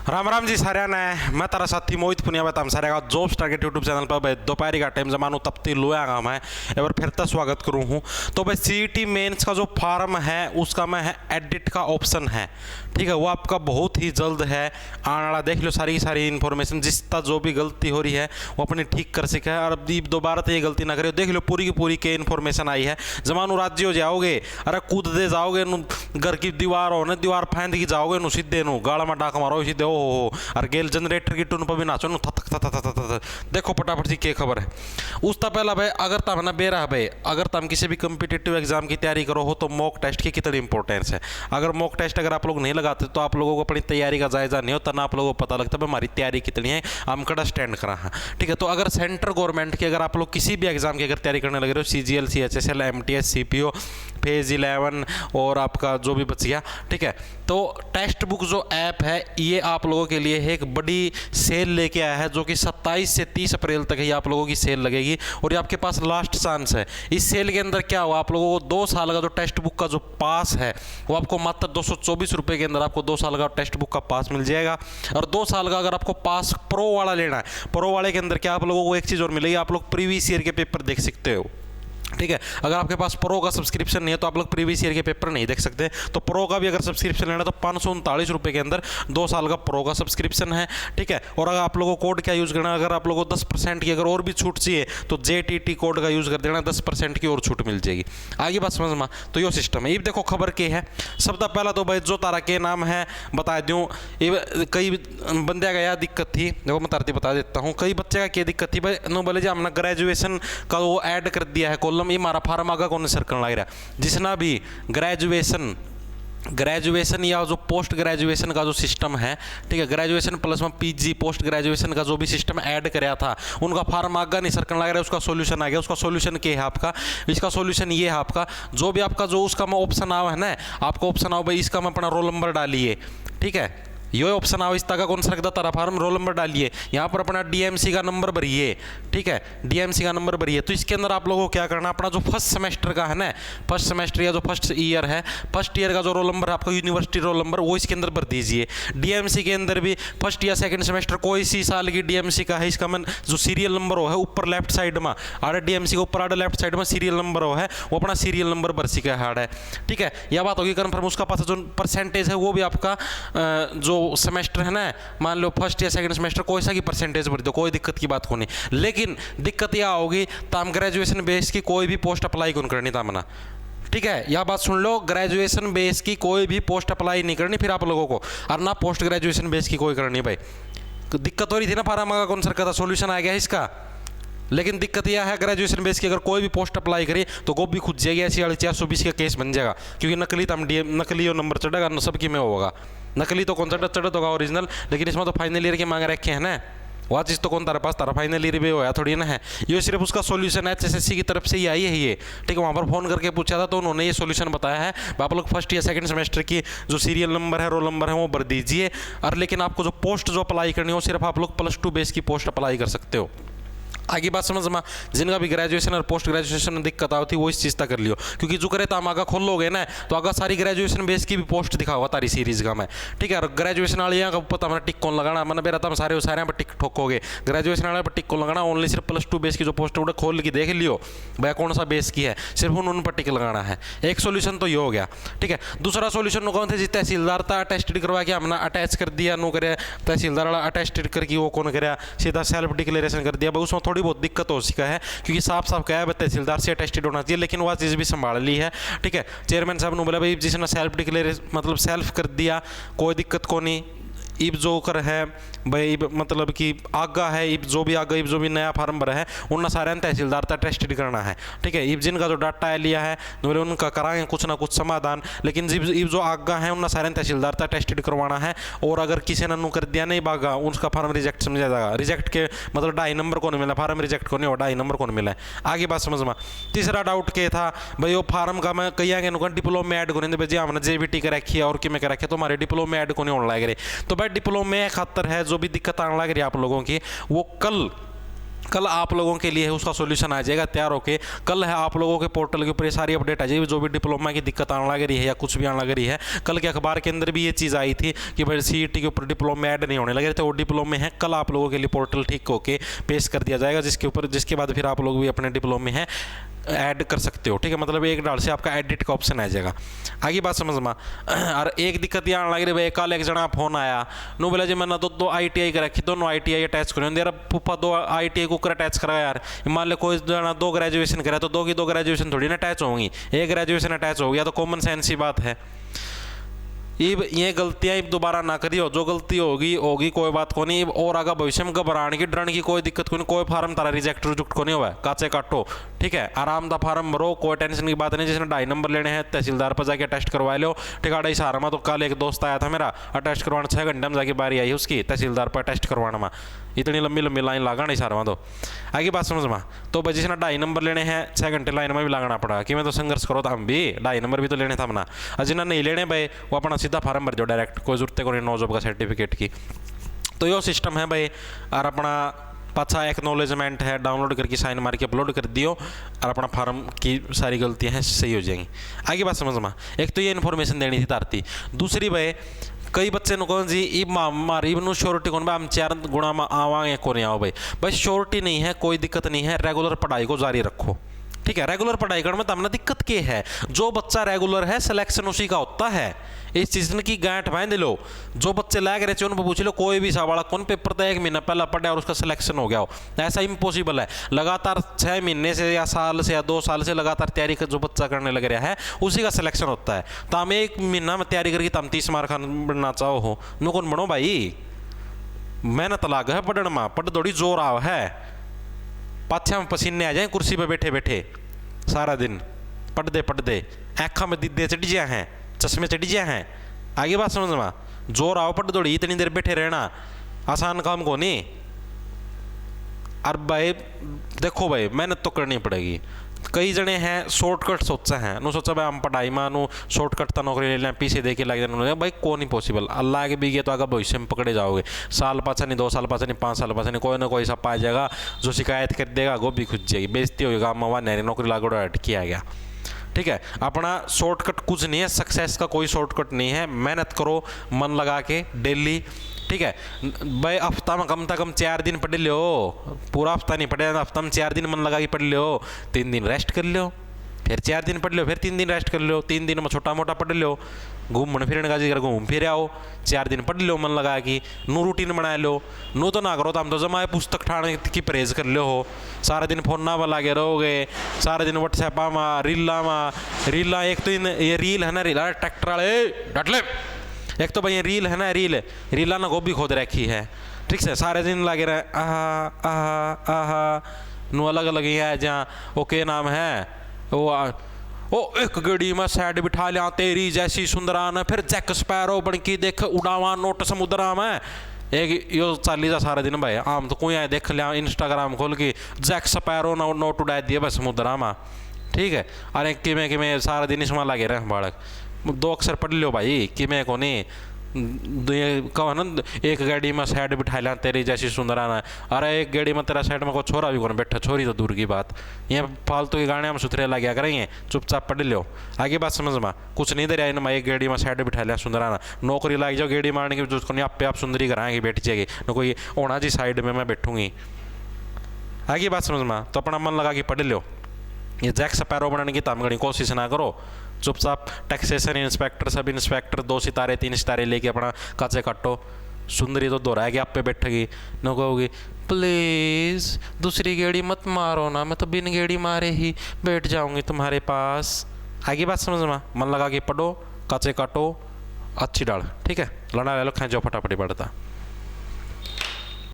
राम राम जी सारे ने मैं तारा साथी मोहित पुनिया बताम सारे का जॉब्स टारगेट यूट्यूब चैनल पर भाई दोपहर का टाइम जमानो तपती लुआगा मैं एक बार फिर तो स्वागत करूँ हूँ। तो भाई सीईटी मेंस का जो फॉर्म है उसका मैं है एडिट का ऑप्शन है, ठीक है, वो आपका बहुत ही जल्द है आने वाला। देख लो सारी सारी इन्फॉर्मेशन जिसका जो भी गलती हो रही है वो अपनी ठीक कर सके है और अब दोबारा तो ये गलती ना करे। देख लो पूरी की पूरी के इन्फॉर्मेशन आई है। जमानो राज्य हो जाओगे, अरे कूद दे जाओगे घर की दीवार हो ना, दीवार फांद की जाओगे नु सीधे नु गाड़ा में डाक मारो सीधे हो और गेल जनरेटर की टून पर भी नाचो नु थक थक थक थक। देखो फटाफट सी क्या खबर है। उसका पहला भाई अगर तम ना बेरा भाई अगर तम किसी भी कम्पिटिटिव एग्जाम की तैयारी करो हो तो मॉक टेस्ट की कितनी इंपॉर्टेंस है। अगर मॉक टेस्ट अगर आप लोग नहीं लगाते तो आप लोगों को अपनी तैयारी का जायजा नहीं होता ना आप लोगों को पता लगता है हमारी तैयारी कितनी है, हम कड़ा स्टैंड करा है, ठीक है। तो अगर सेंट्रल गवर्नमेंट की अगर आप लोग किसी भी एग्जाम की अगर तैयारी करने लग रहे हो, CGL CHSL MTS CPO phase 11 और आपका जो भी बच गया, ठीक है, तो टेक्स्ट बुक जो ऐप है ये आप लोगों के लिए एक बड़ी सेल लेके आया है जो कि 27 से 30 अप्रैल तक ही आप लोगों की सेल लगेगी और ये आपके पास लास्ट चांस है। इस सेल के अंदर क्या हुआ, आप लोगों को 2 साल का जो टेक्स्ट बुक का जो पास है वो आपको मात्र 224 रुपये के अंदर आपको 2 साल का टेक्स्ट बुक का पास मिल जाएगा। और 2 साल का अगर आपको पास प्रो वाला लेना है, प्रो वाले के अंदर क्या आप लोगों को एक चीज़ और मिलेगी, आप लोग प्रीवियस ईयर के पेपर देख सकते हो, ठीक है। अगर आपके पास प्रो का सब्सक्रिप्शन नहीं है तो आप लोग प्रीवियस ईयर के पेपर नहीं देख सकते। तो प्रो का भी अगर सब्सक्रिप्शन लेना है तो 539 रुपये के अंदर 2 साल का प्रो का सब्सक्रिप्शन है, ठीक है। और अगर आप लोगों को कोड क्या यूज़ करना है, अगर आप लोगों को 10% की अगर और भी छूट चाहिए तो JTT कोड का यूज़ कर देना, 10% की और छूट मिल जाएगी। आगे बात समझ में, तो ये सिस्टम है। ये देखो खबर के है सबसे पहला तो भाई जो तारा के नाम है बता दूँ, कई बंदे का यह दिक्कत थी, देखो मैं तारती बता देता हूँ। कई बच्चे का क्या दिक्कत थी भाई, नो बोले जी हमने ग्रेजुएशन का वो ऐड कर दिया है कॉलम, ये हमारा फार्म आगा कौन सर्कल लग रहा है। जिसना भी ग्रेजुएशन या जो पोस्ट ग्रेजुएशन का जो सिस्टम है, ठीक है, ग्रेजुएशन प्लस में PG पोस्ट ग्रेजुएशन का जो भी सिस्टम ऐड कराया था उनका फार्म आगा नहीं सर्कल लग रहा है, उसका सॉल्यूशन आ गया। उसका सॉल्यूशन क्या है आपका, इसका सॉल्यूशन ये है आपका जो भी आपका जो उसका मैं ऑप्शन आवा है ना, आपको ऑप्शन आओ भाई इसका मैं अपना रोल नंबर डालिए, ठीक है, ये ऑप्शन आओ इस तक कौन सकता तारा फार्म रोल नंबर डालिए, यहाँ पर अपना DMC का नंबर भरिए, ठीक है, DMC का नंबर भरिए। तो इसके अंदर आप लोगों को क्या करना, अपना जो फर्स्ट सेमेस्टर का है ना, फर्स्ट सेमेस्टर या जो फर्स्ट ईयर है, फर्स्ट ईयर का जो रोल नंबर है आपका यूनिवर्सिटी रोल नंबर वो इसके अंदर भर दीजिए। DMC के अंदर भी फर्स्ट या सेकंड सेमेस्टर कोई सी साल की DMC का है, इसका मैं जो सीरियल नंबर हो है ऊपर लेफ्ट साइड में आड़े DMC के ऊपर आड़े लेफ्ट साइड में सीरियल नंबर हो है, वो अपना सीरियल नंबर भर सी का हार्ड है, ठीक है। यह बात होगी कन्फर्म। उसका पास जो परसेंटेज है वो भी आपका जो सेमेस्टर है ना, मान लो फर्स्ट या सेकंड सेमेस्टर कोई सा की परसेंटेज भर दो, कोई दिक्कत की बात को नहीं। लेकिन दिक्कत यह होगी ताम ग्रेजुएशन बेस की कोई भी पोस्ट अप्लाई कौन करनी तामना, ठीक है, यह बात सुन लो, ग्रेजुएशन बेस की कोई भी पोस्ट अप्लाई नहीं करनी फिर आप लोगों को, और ना पोस्ट ग्रेजुएशन बेस की कोई करनी भाई। दिक्कत हो रही थी ना फार्म का कौन सर का था, सोल्यूशन आ गया इसका। लेकिन दिक्कत यह है ग्रेजुएशन बेस की अगर कोई भी पोस्ट अप्लाई करे तो गोभी खुद जाएगी, ऐसी 420 का केस बन जाएगा, क्योंकि नकली तो नकली और नंबर चढ़ेगा न सबकी में होगा। नकली तो कौन सा चढ़त होगा ओरिजिनल, लेकिन इसमें तो फाइनल ईयर के मांग रखे हैं ना, वह चीज़ तो कौन तारा पास तारा फाइनल ईयर भी होया थोड़ी ना है। ये सिर्फ उसका सॉल्यूशन है HSSC की तरफ से ही आई है ये, ठीक है। वहाँ पर फ़ोन करके पूछा था तो उन्होंने ये सॉल्यूशन बताया है, आप लोग फर्स्ट या सेकंड सेमेस्टर की जो सीरियल नंबर है रोल नंबर है वो भर दीजिए। और लेकिन आपको जो पोस्ट जो अप्लाई करनी हो सिर्फ आप लोग +2 बेस की पोस्ट अप्लाई कर सकते हो। आगे बात समझ में, जिनका भी ग्रेजुएशन और पोस्ट ग्रेजुएशन में दिक्कत आती वो इस चीज़ तक कर लियो, क्योंकि जो करे तो हम आगा खोलोगे ना तो आगा सारी ग्रेजुएशन बेस की भी पोस्ट दिखाओगा तारी सीरीज का मैं, ठीक है। और ग्रेजुएशन वाले यहाँ का पता मैंने टिक कौन लगाना, मैंने बेरा तुम सारे पर टिक ठोकोगे, ग्रेजुएशन वाले पर टिक कौन लगाना, ओनली सिर्फ +2 बेस की जो पोस्ट है खोल के देख लियो भाई कौन सा बेस की है, सिर्फ उन पर टिक लगाना है। एक सोल्यूशन तो ये हो गया, ठीक है। दूसरा सोल्यूशन कौन थे, तहसीलदार था अटेस्टेड करवा के हमने अटैच कर दिया, नो करे तहसीलदार वाला अटेस्टेड करके वो कौन कराया सीधा सेल्फ डिक्लेरेशन कर दिया भाई, उसमें थोड़ी बहुत दिक्कत हो का है, क्योंकि साफ साफ कहा है तहसीलदार से अटेस्टेड होना चाहिए, लेकिन वह चीज़ भी संभाल ली है, ठीक है। चेयरमैन साहब ने बोला भाई जिसने सेल्फ डिक्लेरेशन मतलब सेल्फ कर दिया कोई दिक्कत को नहीं, इब जो कर है भाई मतलब कि आगा है, इब जो भी नया फार्म भरा है उन सारे तहसीलदार तक टेस्टेड करना है, ठीक है। इब जिनका जो डाटा है लिया है बोले उनका कराएंगे कुछ ना कुछ समाधान, लेकिन इब जो आगा है उन सारे तहसीलदार तक टेस्टेड करवाना है। और अगर किसी ने कर दिया नहीं बागा उसका फार्म रिजेक्ट समझा जाएगा, रिजेक्ट के मतलब 2.5 नंबर को नहीं मिला, फार्म रिजेक्ट को नहीं और 2.5 नंबर को नहीं मिला है। आगे बात समझ में। तीसरा डाउट क्या था भाई, वो फार्म का मैं कहीं आगे डिप्लोमा में ऐड को नहीं भाई हमने JBT का रखी है और कि मैं कर रखी है तो हमारे डिप्लोमा में ऐड को नहीं होने लग रहे। तो भाई डिप्लोमा खातर है जो भी दिक्कत आने लग रही है आप लोगों की, वो कल कल आप लोगों के लिए उसका सॉल्यूशन आ जाएगा तैयार होके। कल है आप लोगों के पोर्टल के ऊपर ये सारी अपडेट आ जाएगी, जो भी डिप्लोमा की दिक्कत आने लग रही है या कुछ भी आने लग रही है। कल के अखबार के अंदर भी ये चीज़ आई थी कि भाई सीईटी के ऊपर डिप्लोमा ऐड नहीं होने लगे थे, वो डिप्लोमे हैं। कल आप लोगों के लिए पोर्टल ठीक होके पेश कर दिया जाएगा, जिसके बाद फिर आप लोग भी अपने डिप्लोमे हैं ऐड कर सकते हो। ठीक है, मतलब एक डाल से आपका एडिट का ऑप्शन आ जाएगा। आगे बात समझ में। और एक दिक्कत यहाँ लग रही भाई, कल एक जना फोन आया नो बोला जी मैंने दो ITI कर रखी, दोनों ITI अटैच करो यार पुप्पा, 2 ITI को अटैच करा यार। मान लो कोई जना 2 ग्रेजुएशन करा तो 2 की 2 ग्रेजुएशन थोड़ी ना अटैच होंगी, एक ग्रेजुएशन अटैच हो गया तो कॉमन सेंस की बात है। ये गलतियां दोबारा ना करियो, जो गलती होगी कोई बात को नहीं। और आगे भविष्य में घबराने की डरने की कोई दिक्कत को नहीं, कोई फार्म तारा रिजेक्ट को नहीं हुआ है, काचे काटो। ठीक है, आराम दा फार्म भरो, कोई टेंशन की बात नहीं। जिसने 2.5 नंबर लेने हैं तहसीलदार पर जाके टेस्ट करवा लो। ठीक है, सहारा में तो कल एक दोस्त आया था मेरा, टेस्ट करवाना 6 घंटे में जाके बारी आई उसकी तहसीलदार पर टेस्ट करवाना में। इतनी लंबी लंबी लाइन लगा नहीं सारा में तो। आगे बात समझ में। तो भाई जिसने 2.5 नंबर लेने हैं 6 घंटे लाइन में भी लगाना पड़ा कि मैं तो संघर्ष करो था, हम भी 2.5 नंबर भी तो लेने था अपना। और जिन्हें नहीं लेने भाई वो अपना सीधा फार्म भर दो डायरेक्ट, कोई जरूरत को नहीं नो जॉब का सर्टिफिकेट की। तो यो सिस्टम है भाई। और अपना पाछा एक्नॉलेजमेंट है, डाउनलोड करके साइन मार के अपलोड कर दियो और अपना फार्म की सारी गलतियां हैं सही हो जाएंगी। आगे बात समझ में। एक तो ये इन्फॉर्मेशन देनी थी तारती। दूसरी भाई कई बच्चे ने कौन जी मारी श्योरिटी कौन भाई हम 4 गुणा में आवाएं को नहीं आओ भाई श्योरिटी नहीं है, कोई दिक्कत नहीं है, रेगुलर पढ़ाई को जारी रखो। ठीक है, रेगुलर पढ़ाई करने में तमने दिक्कत क्या है, जो बच्चा रेगुलर है सिलेक्शन उसी का होता है। इस चीज की गांठ बांध लो। जो बच्चे लाग रहे थे उनको पूछ लो, कोई भी सावाड़ा कौन पेपर था 1 महीना पहला पढ़ा और उसका सिलेक्शन हो गया हो, ऐसा इम्पॉसिबल है। लगातार 6 महीने से या साल से या 2 साल से लगातार तैयारी जो बच्चा करने लग रहा है उसी का सिलेक्शन होता है। तो हम 1 महीना में तैयारी करके तम 30 मार्क बनना चाहो हो नो कौन बनो भाई। मेहनत लाग है पढ़ने में, पढ़ दौड़ी जोर आव है, पाछा में पसीने आ जाए कुर्सी पे बैठे बैठे सारा दिन पढ़ते आँखा में दीदे चढ़ जाए हैं, चश्मे चढ़ जाए हैं। आगे बात समझ में। जोर आओ पढ़ दौड़ी, इतनी देर बैठे रहना आसान काम को नहीं। और भाई देखो भाई मेहनत तो करनी पड़ेगी। कई जने हैं शॉर्टकट सोचा है, नो सोचा भाई हम पढ़ाई में नो शॉर्टकट तो नौकरी ले लें, पीछे देखे लग जाए भाई को नहीं पॉसिबल। अल्लाह के बीगे तो आगे भविष्य में पकड़े जाओगे। साल पाछा नहीं, 2 साल पाछा नहीं, 5 साल पाछा नहीं, कोई ना कोई सब पाया जाएगा जो शिकायत कर देगा गोभी खुज जाएगी, बेइज्जती होगी, गाँव में वहाँ नौकरी लागू अटकी आ गया। ठीक है, अपना शॉर्टकट कुछ नहीं है, सक्सेस का कोई शॉर्टकट नहीं है। मेहनत करो मन लगा के डेली। ठीक है भाई, हफ्ता में कम से कम 4 दिन पढ़ लो, पूरा हफ्ता नहीं पढ़े, हफ्ता में 4 दिन मन लगा के पढ़ लो, 3 दिन रेस्ट कर लो, फिर 4 दिन पढ़ लो, फिर 3 दिन रेस्ट कर लो, 3 दिन में छोटा मोटा पढ़ लो, घूमने फिरने का जिक्र घूम फिर आओ, 4 दिन पढ़ लो मन लगा कि नू रूटीन बना लो। नू तो ना करो तो हम तो जमाए पुस्तक ठाने की परहेज कर लो हो, सारा दिन फोन ना लगे रहोगे, सारा दिन व्हाट्सएप में रीला एक तो ये रील है ना, रीला ट्रैक्टर वाले डट ले। एक तो भाई ये रील है ना, रीला ना गोभी खोद रखी है। ठीक है, सारे दिन लगे रहे आहा आहा आहा नू अलग अलग ही है जहाँ ओके नाम है वो एक गड़ी में साइड बिठा लिया तेरी जैसी सुंदरान, फिर जैक स्पैरो बन की देख उड़ावा नोट समुद्रा में। एक यो चाली जा सारा दिन भाई आम तो कोई आए देख लिया इंस्टाग्राम खोल के जैक स्पैरो ना नोट उड़ा दिए बस समुद्रा में। ठीक है, अरे कि सारा दिन इसमें लगे रहे बालक। 2 अक्षर पढ़ लो भाई कि मैं को नहीं कहो ना, एक गाड़ी में साइड बिठा लिया तेरी जैसी सुंदराना। अरे एक गाड़ी में तेरा साइड में कोई छोरा भी कौन बैठा, छोरी तो दूर की बात। ये फालतू के गाने हम सुथरे लग गया करेंगे, चुपचाप पढ़ लो। आगे बात समझ में। कुछ नहीं दे रहा एक गाड़ी में साइड बिठा लिया सुंदराना, नौकरी लग जाओ गाड़ी मारने की उसको नहीं आप सुंदरी कराएंगे बैठ जाएगी न कोई होना जी साइड में मैं बैठूंगी। आगे बात समझ में। तो अपना मन लगा के पढ़ लो। ये जैक स्पैरो बनाने की तमगड़ी कोशिश ना करो, चुपचाप टैक्सेशन इंस्पेक्टर सब इंस्पेक्टर 2 सितारे 3 सितारे लेके अपना काचे काटो। सुंदरी तो दोहराएगी आप पे बैठेगी न कहोगी प्लीज़ दूसरी गेड़ी मत मारो ना, मैं तो बिन गेड़ी मारे ही बैठ जाऊंगी तुम्हारे पास। आगे बात समझ में। मन लगा के पढ़ो, काचे काटो, अच्छी डाल। ठीक है, लड़ा ले लो, खेचो फटाफटी पड़ता।